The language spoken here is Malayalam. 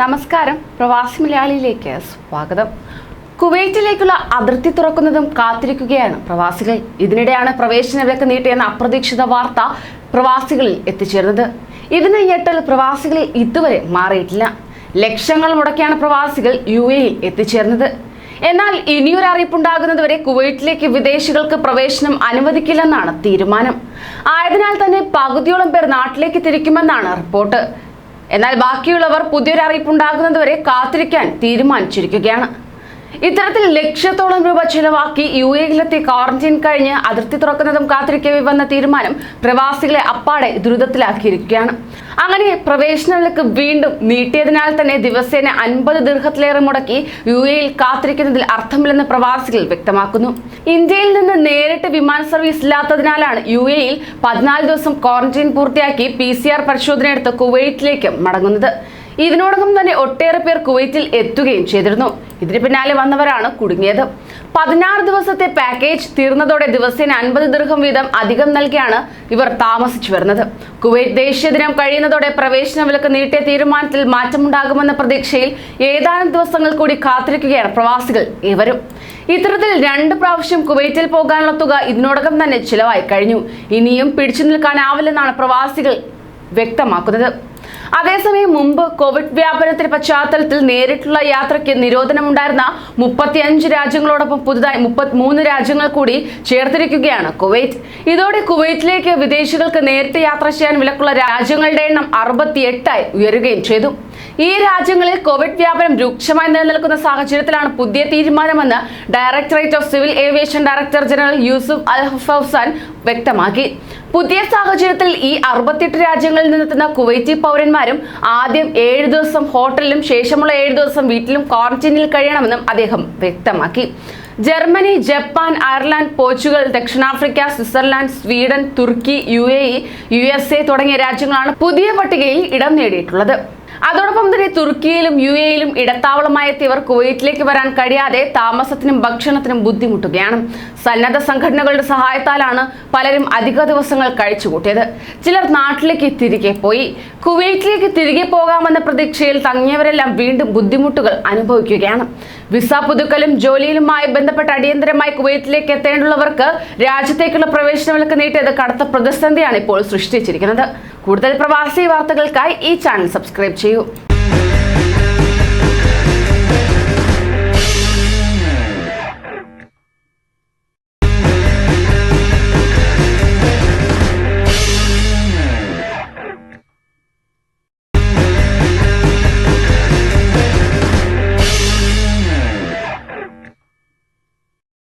നമസ്കാരം, പ്രവാസി മലയാളിയിലേക്ക് സ്വാഗതം. കുവൈറ്റിലേക്കുള്ള അതിർത്തി തുറക്കുന്നതും കാത്തിരിക്കുകയാണ് പ്രവാസികൾ. ഇതിനിടെയാണ് പ്രവേശന വിലക്ക് നീട്ടിയെന്ന അപ്രതീക്ഷിത വാർത്ത പ്രവാസികളിൽ എത്തിച്ചേർന്നത്. ഇതിന് ഞെട്ടൽ പ്രവാസികളിൽ ഇതുവരെ മാറിയിട്ടില്ല. ലക്ഷങ്ങൾ മുടക്കിയാണ് പ്രവാസികൾ UAE എത്തിച്ചേർന്നത്. എന്നാൽ ഇനിയൊരു അറിയിപ്പുണ്ടാകുന്നതുവരെ കുവൈറ്റിലേക്ക് വിദേശികൾക്ക് പ്രവേശനം അനുവദിക്കില്ലെന്നാണ് തീരുമാനം. ആയതിനാൽ തന്നെ പകുതിയോളം പേർ നാട്ടിലേക്ക് തിരിക്കുമെന്നാണ് റിപ്പോർട്ട്. എന്നാൽ ബാക്കിയുള്ളവർ പുതിയൊരു അറിയിപ്പുണ്ടാകുന്നതുവരെ കാത്തിരിക്കാൻ തീരുമാനിച്ചിരിക്കുകയാണ്. ഇത്തരത്തിൽ ലക്ഷത്തോളം രൂപ ചെലവാക്കി UAE-യിലെത്തി ക്വാറന്റൈൻ കഴിഞ്ഞ് അതിർത്തി തുറക്കുന്നതും കാത്തിരിക്കവേ വന്ന തീരുമാനം പ്രവാസികളെ അപ്പാടെ ദുരിതത്തിലാക്കിയിരിക്കുകയാണ്. അങ്ങനെ പ്രവേശന വിലക്ക് വീണ്ടും നീട്ടിയതിനാൽ തന്നെ ദിവസേന 50 ദിർഹത്തിലേറെ മുടക്കി UAE-യിൽ കാത്തിരിക്കുന്നതിൽ അർത്ഥമില്ലെന്ന് പ്രവാസികൾ വ്യക്തമാക്കുന്നു. ഇന്ത്യയിൽ നിന്ന് നേരിട്ട് വിമാന സർവീസ് ഇല്ലാത്തതിനാലാണ് UAE-യിൽ 14 ദിവസം ക്വാറന്റൈൻ പൂർത്തിയാക്കി PCR പരിശോധനയെടുത്ത് കുവൈറ്റിലേക്ക് മടങ്ങുന്നത്. ഇതിനോടകം തന്നെ ഒട്ടേറെ പേർ കുവൈറ്റിൽ എത്തുകയും ചെയ്തിരുന്നു. ഇതിന് പിന്നാലെ വന്നവരാണ് കുടുങ്ങിയത്. 16 ദിവസത്തെ പാക്കേജ് തീർന്നതോടെ ദിവസേന 50 ദിർഹം വീതം അധികം നൽകിയാണ് ഇവർ താമസിച്ചു വരുന്നത്. കുവൈറ്റ് ദേശീയ ദിനം കഴിയുന്നതോടെ പ്രവേശന വിലക്ക് നീട്ടിയ തീരുമാനത്തിൽ മാറ്റമുണ്ടാകുമെന്ന പ്രതീക്ഷയിൽ ഏതാനും ദിവസങ്ങൾ കൂടി കാത്തിരിക്കുകയാണ് പ്രവാസികൾ ഇവരും. ഇത്തരത്തിൽ 2 പ്രാവശ്യം കുവൈറ്റിൽ പോകാനുള്ള തുക ഇതിനോടകം തന്നെ ചിലവായി കഴിഞ്ഞു. ഇനിയും പിടിച്ചു നിൽക്കാനാവില്ലെന്നാണ് പ്രവാസികൾ വ്യക്തമാക്കുന്നത്. അതേസമയം മുമ്പ് കോവിഡ് വ്യാപനത്തിന്റെ പശ്ചാത്തലത്തിൽ നേരിട്ടുള്ള യാത്രയ്ക്ക് നിരോധനമുണ്ടായിരുന്ന 35 രാജ്യങ്ങളോടൊപ്പം പുതുതായി 33 രാജ്യങ്ങൾ കൂടി ചേർത്തിരിക്കുകയാണ് കുവൈറ്റ്. ഇതോടെ കുവൈറ്റിലേക്ക് വിദേശികൾക്ക് നേരിട്ട് യാത്ര ചെയ്യാൻ വിലക്കുള്ള രാജ്യങ്ങളുടെ എണ്ണം 68ആയി ഉയരുകയും ചെയ്തു. ഈ രാജ്യങ്ങളിൽ കോവിഡ് വ്യാപനം രൂക്ഷമായി നിലനിൽക്കുന്ന സാഹചര്യത്തിലാണ് പുതിയ തീരുമാനമെന്ന് directorate of civil aviation director general Yusuf Al Hafousan വ്യക്തമാക്കി. പുതിയ സാഹചര്യത്തിൽ ഈ 68 രാജ്യങ്ങളിൽ നിന്നെത്തുന്ന കുവൈറ്റി പൗരന്മാരും ആദ്യം 7 ദിവസം ഹോട്ടലിലും ശേഷമുള്ള 7 ദിവസം വീട്ടിലും ക്വാറന്റൈനിൽ കഴിയണമെന്നും അദ്ദേഹം വ്യക്തമാക്കി. ജർമ്മനി, ജപ്പാൻ, അയർലൻഡ്, പോർച്ചുഗൽ, ദക്ഷിണാഫ്രിക്ക, സ്വിറ്റ്സർലാൻഡ്, സ്വീഡൻ, തുർക്കി, UAE, USA തുടങ്ങിയ രാജ്യങ്ങളാണ് പുതിയ പട്ടികയിൽ ഇടം നേടിയിട്ടുള്ളത്. അതോടൊപ്പം തന്നെ തുർക്കിയിലും UAE-യിലും ഇടത്താവളമായി എത്തിയവർ കുവൈറ്റിലേക്ക് വരാൻ കഴിയാതെ താമസത്തിനും ഭക്ഷണത്തിനും ബുദ്ധിമുട്ടുകയാണ്. സന്നദ്ധ സംഘടനകളുടെ സഹായത്താലാണ് പലരും അധിക ദിവസങ്ങൾ കഴിച്ചുകൂട്ടിയത്. ചിലർ നാട്ടിലേക്ക് തിരികെ പോയി. കുവൈറ്റിലേക്ക് തിരികെ പോകാമെന്ന പ്രതീക്ഷയിൽ തങ്ങിയവരെല്ലാം വീണ്ടും ബുദ്ധിമുട്ടുകൾ അനുഭവിക്കുകയാണ്. വിസ പുതുക്കലും ജോലിയിലുമായി ബന്ധപ്പെട്ട് അടിയന്തരമായി കുവൈറ്റിലേക്ക് എത്തേണ്ടുള്ളവർക്ക് രാജ്യത്തേക്കുള്ള പ്രവേശന വിലക്ക് നീട്ടിയത് കടുത്ത പ്രതിസന്ധിയാണ് ഇപ്പോൾ സൃഷ്ടിച്ചിരിക്കുന്നത്. കൂടുതൽ പ്രവാസി വാർത്തകൾക്കായി ഈ ചാനൽ സബ്സ്ക്രൈബ് ചെയ്യൂ.